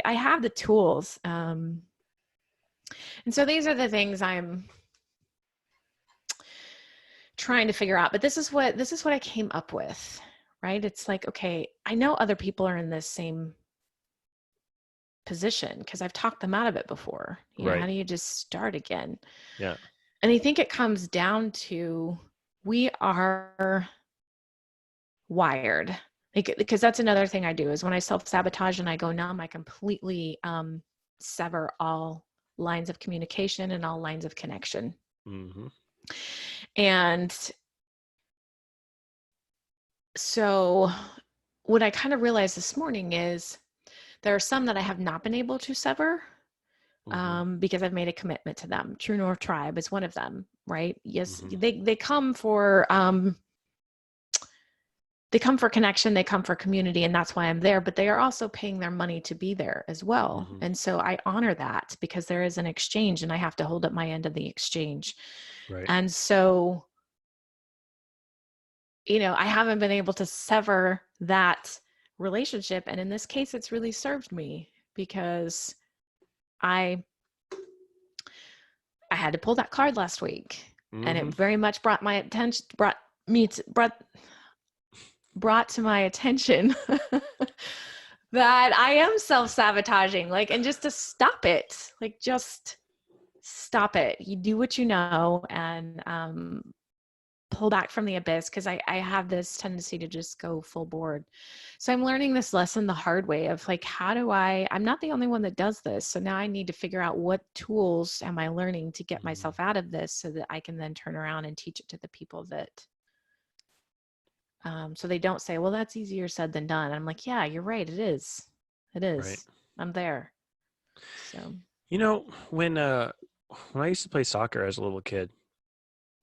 I have the tools. And so these are the things I'm trying to figure out, but this is what I came up with, right? It's like, okay, I know other people are in this same position because I've talked them out of it before. You know, how Right. do you just start again? Yeah. And I think it comes down to we are wired. Like, because that's another thing I do is when I self-sabotage and I go numb, I completely sever all lines of communication and all lines of connection. Mm-hmm. And so what I kind of realized this morning is there are some that I have not been able to sever Mm-hmm. because I've made a commitment to them. True North Tribe is one of them, right? Yes, Mm-hmm. they come for connection, they come for community, and that's why I'm there, but they are also paying their money to be there as well. Mm-hmm. And so I honor that because there is an exchange and I have to hold up my end of the exchange. Right. And so, you know, I haven't been able to sever that relationship. And in this case, it's really served me because I had to pull that card last week, and it very much brought my attention, brought to my attention that I am self-sabotaging, like, and just to stop it, like, just stop it. You do what you know, and pull back from the abyss, because I have this tendency to just go full board. So I'm learning this lesson the hard way of like, how do I'm not the only one that does this. So now I need to figure out what tools am I learning to get myself out of this so that I can then turn around and teach it to the people that, so they don't say, well, that's easier said than done. I'm like, yeah, you're right. It is. It is. Right. I'm there. So, You know, when I used to play soccer as a little kid,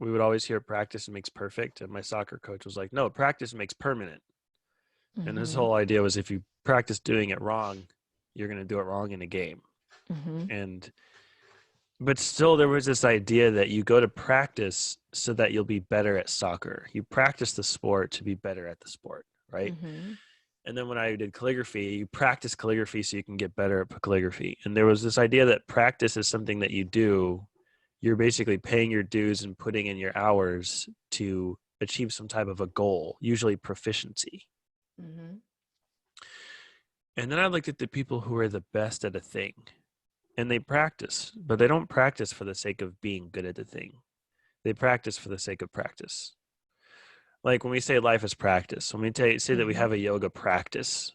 we would always hear practice makes perfect. And my soccer coach was like, no, practice makes permanent. And his whole idea was if you practice doing it wrong, you're going to do it wrong in a game. But still there was this idea that you go to practice so that you'll be better at soccer. You practice the sport to be better at the sport, right? And then when I did calligraphy, you practice calligraphy so you can get better at calligraphy. And there was this idea that practice is something that you do. You're basically paying your dues and putting in your hours to achieve some type of a goal, usually proficiency. And then I looked at the people who are the best at a thing, and they practice, but they don't practice for the sake of being good at the thing. They practice for the sake of practice. Like when we say life is practice, when we say that we have a yoga practice,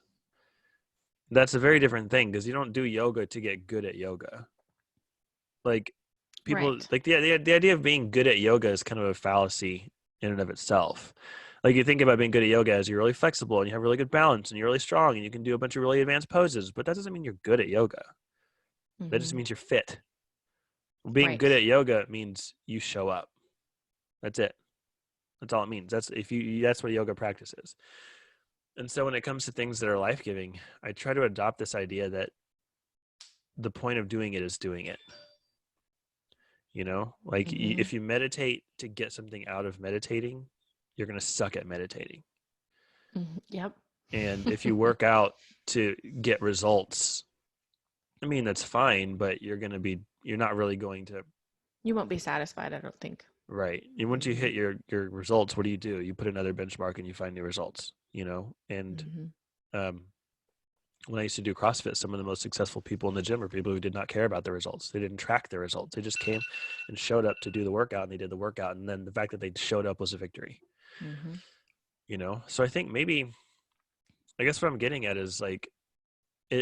that's a very different thing, because you don't do yoga to get good at yoga. Like people, like the idea of being good at yoga is kind of a fallacy in and of itself. Like you think about being good at yoga as you're really flexible and you have really good balance and you're really strong and you can do a bunch of really advanced poses, but that doesn't mean you're good at yoga. That just means you're fit. Being good at yoga means you show up. That's it. That's all it means. That's what yoga practice is. And so when it comes to things that are life-giving, I try to adopt this idea that the point of doing it is doing it. You know, like if you meditate to get something out of meditating, you're going to suck at meditating. Yep. And if you work out to get results, I mean, that's fine, but you're not really going to. You won't be satisfied, I don't think. Right. And once you hit your results, what do? You put another benchmark and you find new results, you know? And when I used to do CrossFit, some of the most successful people in the gym were people who did not care about the results. They didn't track their results. They just came and showed up to do the workout, and they did the workout. And then the fact that they showed up was a victory, you know? So I think I guess what I'm getting at is like,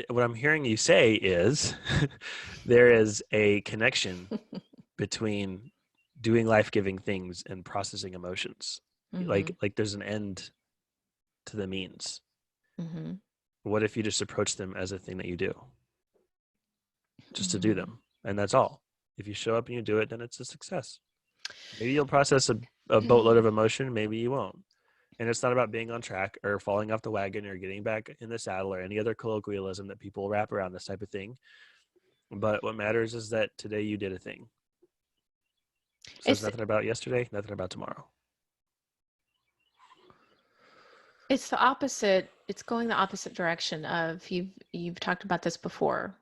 what I'm hearing you say is there is a connection between doing life-giving things and processing emotions. Like there's an end to the means. What if you just approach them as a thing that you do? Just to do them. And that's all. If you show up and you do it, then it's a success. Maybe you'll process a boatload of emotion. Maybe you won't. And it's not about being on track or falling off the wagon or getting back in the saddle or any other colloquialism that people wrap around this type of thing. But what matters is that today you did a thing. So it's nothing about yesterday, nothing about tomorrow. It's the opposite. It's going the opposite direction of you've talked about this before,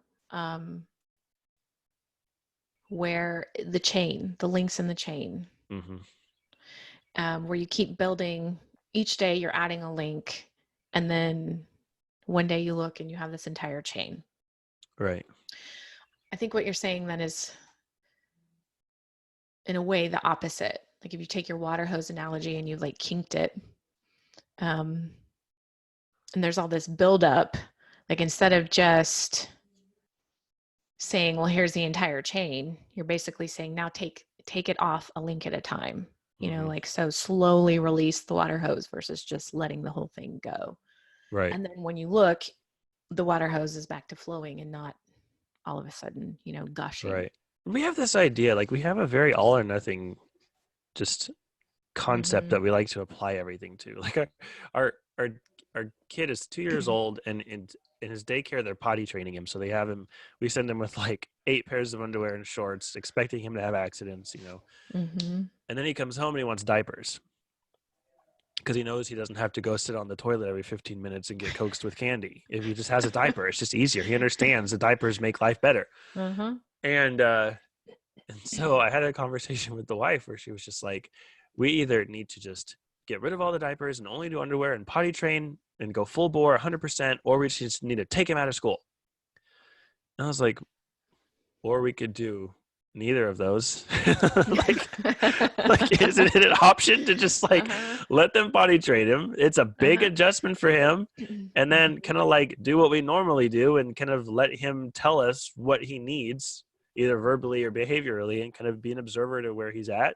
where the links in the chain, where you keep building. Each day you're adding a link, and then one day you look and you have this entire chain. Right. I think what you're saying then is, in a way, the opposite. Like if you take your water hose analogy and you like kinked it, and there's all this buildup, like instead of just saying, well, here's the entire chain, you're basically saying, now take it off a link at a time, you know, like, so slowly release the water hose versus just letting the whole thing go. Right. And then when you look, the water hose is back to flowing and not all of a sudden, you know, gushing. Right. We have this idea, like we have a very all or nothing just concept that we like to apply everything to. Like our kid is 2 years old, and in his daycare they're potty training him, so we send him with like 8 pairs of underwear and shorts, expecting him to have accidents, you know. And then he comes home and he wants diapers. because he knows he doesn't have to go sit on the toilet every 15 minutes and get coaxed with candy. If he just has a diaper, it's just easier. He understands the diapers make life better. Uh-huh. And so I had a conversation with the wife where she was just like, we either need to just get rid of all the diapers and only do underwear and potty train and go full bore 100%, or we just need to take him out of school. And I was like, or we could do neither of those. like isn't it an option to just like let them potty train him? It's a big adjustment for him, and then kind of like do what we normally do and kind of let him tell us what he needs, either verbally or behaviorally, and kind of be an observer to where he's at.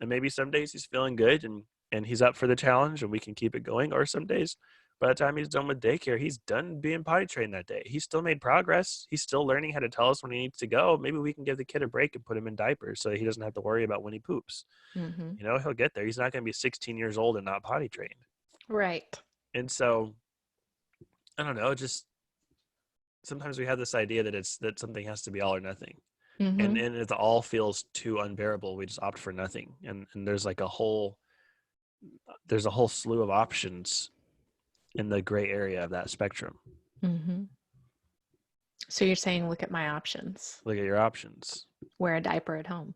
And maybe some days he's feeling good and he's up for the challenge and we can keep it going, or some days by the time he's done with daycare, he's done being potty trained that day. He's still made progress. He's still learning how to tell us when he needs to go. Maybe we can give the kid a break and put him in diapers so he doesn't have to worry about when he poops. Mm-hmm. You know, he'll get there. He's not going to be 16 years old and not potty trained. Right. And so, I don't know, just sometimes we have this idea that something has to be all or nothing. Mm-hmm. And it all feels too unbearable. We just opt for nothing. And there's like a whole slew of options in the gray area of that spectrum. Mm-hmm. So you're saying, look at my options. Look at your options. Wear a diaper at home.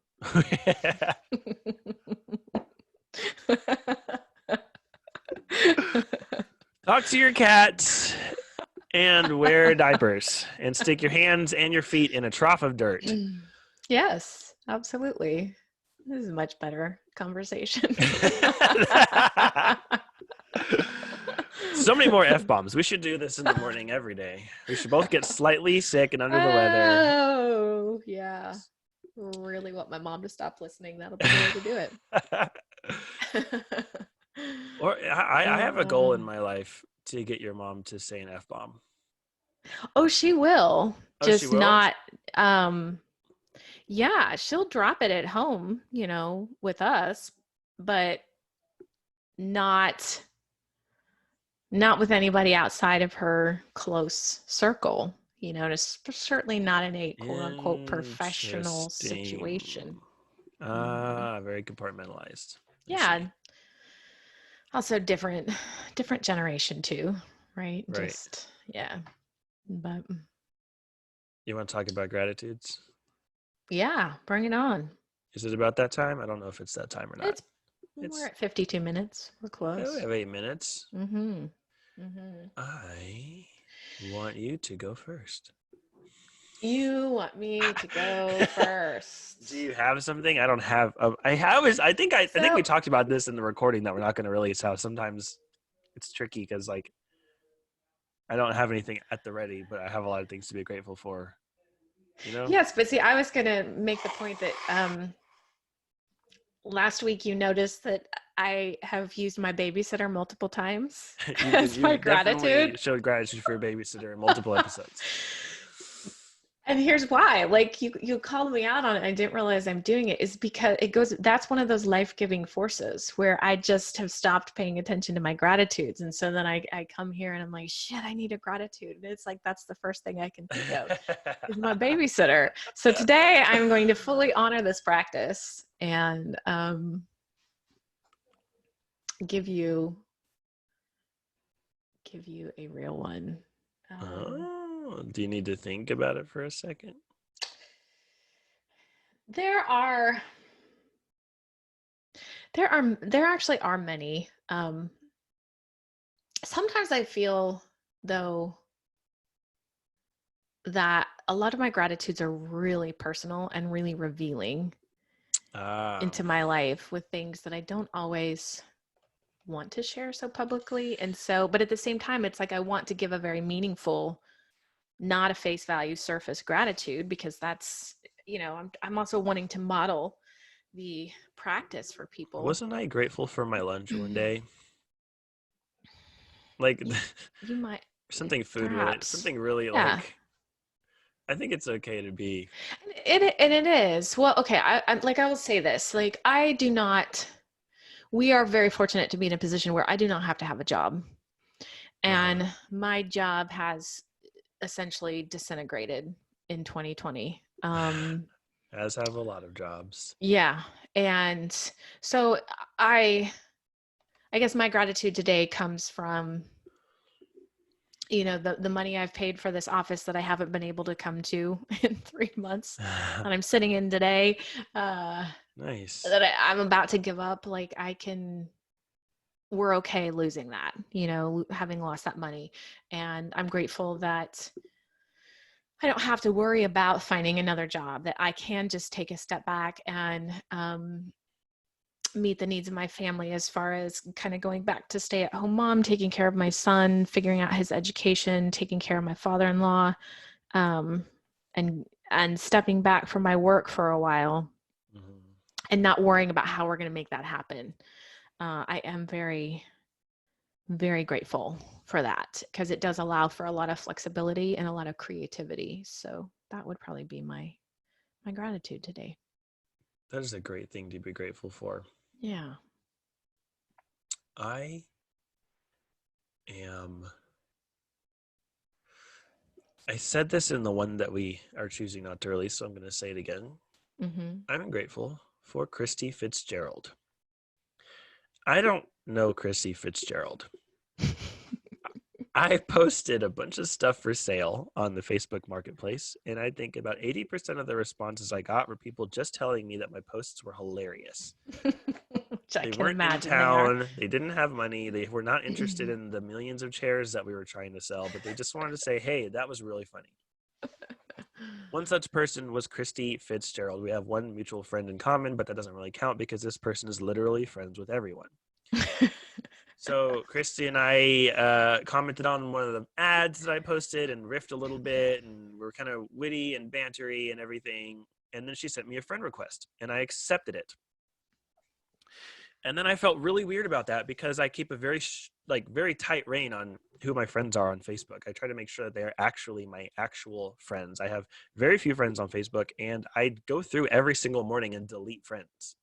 Talk to your cat and wear diapers and stick your hands and your feet in a trough of dirt. Yes, absolutely. This is a much better conversation. So many more F-bombs. We should do this in the morning every day. We should both get slightly sick and under the weather. Oh, yeah. Really want my mom to stop listening. That'll be the way to do it. Or I have a goal in my life to get your mom to say an F-bomb. Oh, she will. Just she will? not, yeah, she'll drop it at home, you know, with us, but not with anybody outside of her close circle, you know, and it's certainly not in a quote unquote professional situation. Very compartmentalized. Yeah. Also different generation too, right? Just, yeah. But you want to talk about gratitudes? Yeah, bring it on. Is it about that time? I don't know if it's that time or not. We're at 52 minutes. We're close. Yeah, we have 8 minutes. Mm-hmm. Mm-hmm. I want you to go first. You want me to go first? Do you have something? I don't have. I think we talked about this in the recording that we're not going to release. How sometimes it's tricky because like I don't have anything at the ready, but I have a lot of things to be grateful for. You know? Yes, but see, I was going to make the point that last week you noticed that I have used my babysitter multiple times as my gratitude. Showed gratitude for your babysitter in multiple episodes. And here's why, like you called me out on it. I didn't realize I'm doing it is because that's one of those life-giving forces where I just have stopped paying attention to my gratitudes. And so then I come here and I'm like, shit, I need a gratitude. And it's like, that's the first thing I can think of is my babysitter. So today I'm going to fully honor this practice and give you a real one. Do you need to think about it for a second? There actually are many. Sometimes I feel though that a lot of my gratitudes are really personal and really revealing into my life with things that I don't always want to share so publicly. And so, but at the same time, it's like I want to give a very meaningful, not a face value surface gratitude, because that's, you know, I'm also wanting to model the practice for people. Wasn't I grateful for my lunch one day? Like you might something food related, something really like I think it's okay to be. And it is. Well, okay, I will say this, like we are very fortunate to be in a position where I do not have to have a job. And my job has essentially disintegrated in 2020. As have a lot of jobs. Yeah. And so I I guess my gratitude today comes from, you know, the money I've paid for this office that I haven't been able to come to in 3 months that I'm sitting in today, Nice. that I'm about to give up. Like we're okay losing that, you know, having lost that money. And I'm grateful that I don't have to worry about finding another job, that I can just take a step back and meet the needs of my family, as far as kind of going back to stay-at-home mom, taking care of my son, figuring out his education, taking care of my father-in-law, and stepping back from my work for a while, and not worrying about how we're going to make that happen. I am very, very grateful for that, because it does allow for a lot of flexibility and a lot of creativity. So that would probably be my gratitude today. That is a great thing to be grateful for. Yeah. I said this in the one that we are choosing not to release, so I'm going to say it again. I'm grateful for Kristi Fitzgerald. I don't know Kristi Fitzgerald. I posted a bunch of stuff for sale on the Facebook Marketplace, and I think about 80% of the responses I got were people just telling me that my posts were hilarious. They weren't in town. They didn't have money. They were not interested in the millions of chairs that we were trying to sell, but they just wanted to say, hey, that was really funny. One such person was Kristi Fitzgerald. We have one mutual friend in common, but that doesn't really count because this person is literally friends with everyone. So Kristi and I commented on one of the ads that I posted and riffed a little bit, and we're kind of witty and bantery and everything. And then she sent me a friend request, and I accepted it. And then I felt really weird about that, because I keep a very tight rein on who my friends are on Facebook. I try to make sure that they are actually my actual friends. I have very few friends on Facebook, and I go through every single morning and delete friends.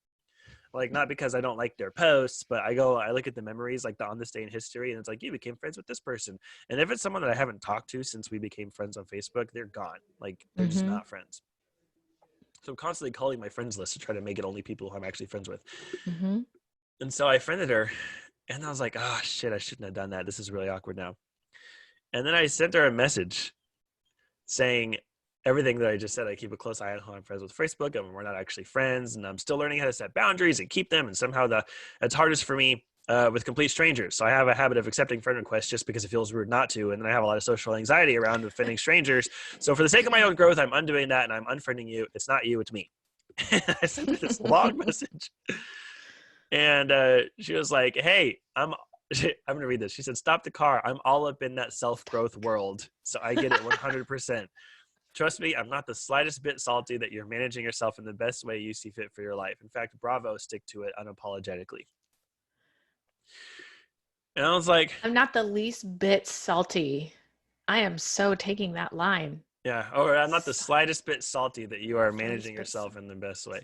Like, not because I don't like their posts, but I look at the memories, like the on this day in history, and it's like, you became friends with this person. And if it's someone that I haven't talked to since we became friends on Facebook, they're gone. Like, they're just not friends. So I'm constantly calling my friends list to try to make it only people who I'm actually friends with. And so I friended her, and I was like, oh shit, I shouldn't have done that. This is really awkward now. And then I sent her a message saying everything that I just said. I keep a close eye on who I'm friends with Facebook, and we're not actually friends, and I'm still learning how to set boundaries and keep them. And somehow it's hardest for me with complete strangers. So I have a habit of accepting friend requests just because it feels rude not to. And then I have a lot of social anxiety around offending strangers. So for the sake of my own growth, I'm undoing that, and I'm unfriending you. It's not you, it's me. I sent her this long message. And she was like, hey, I'm going to read this. She said, stop the car. I'm all up in that self-growth world. So I get it 100%. Trust me, I'm not the slightest bit salty that you're managing yourself in the best way you see fit for your life. In fact, bravo, stick to it unapologetically. And I was like, I'm not the least bit salty. I am so taking that line. Yeah, or I'm not the slightest bit salty that you are managing yourself in the best way.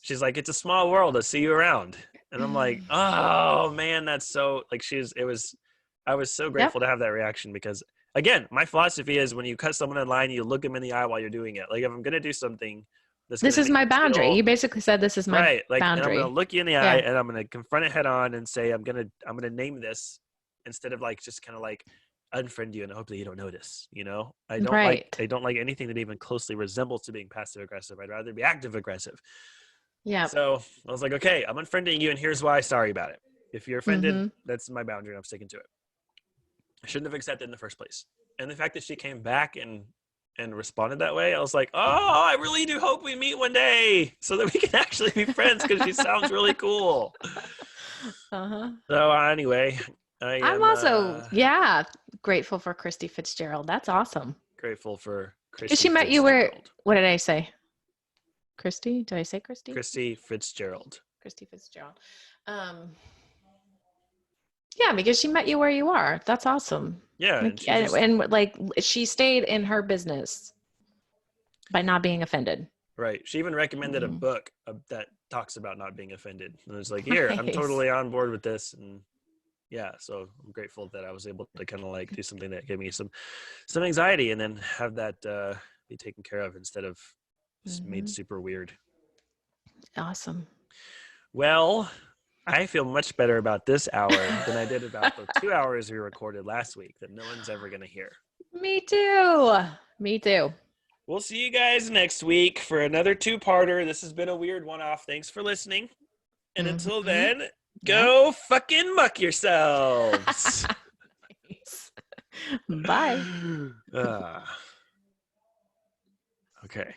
She's like, it's a small world. I'll see you around. And I'm like, oh man, that's so like I was so grateful to have that reaction, because again, my philosophy is when you cut someone in line, you look them in the eye while you're doing it. Like if I'm going to do something, this is my boundary. You basically said this is my boundary. And I'm going to look you in the eye and I'm going to confront it head on and say, I'm going to name this, instead of like, just kind of like unfriend you and hope that you don't notice, you know? I don't like anything that even closely resembles to being passive aggressive. I'd rather be active aggressive. Yeah. So I was like, okay, I'm unfriending you, and here's why. Sorry about it. If you're offended, that's my boundary, and I'm sticking to it. I shouldn't have accepted in the first place. And the fact that she came back and responded that way, I was like, oh, I really do hope we meet one day so that we can actually be friends, because she sounds really cool. So anyway, I'm also grateful for Kristi Fitzgerald. That's awesome. Grateful for Kristi. She met you where? What did I say? Kristi? Did I say Kristi? Kristi Fitzgerald. Kristi Fitzgerald. Yeah, because she met you where you are. That's awesome. Yeah, like, and like she stayed in her business by not being offended. Right. She even recommended a book that talks about not being offended. And it was like, here, I'm totally on board with this. And yeah, so I'm grateful that I was able to kind of like do something that gave me some anxiety, and then have that be taken care of instead of made super weird. Awesome. Well, I feel much better about this hour than I did about the 2 hours we recorded last week that no one's ever going to hear. Me too. Me too. We'll see you guys next week for another 2-parter. This has been a weird one-off. Thanks for listening. And until then, go fucking muck yourselves. Bye. Okay.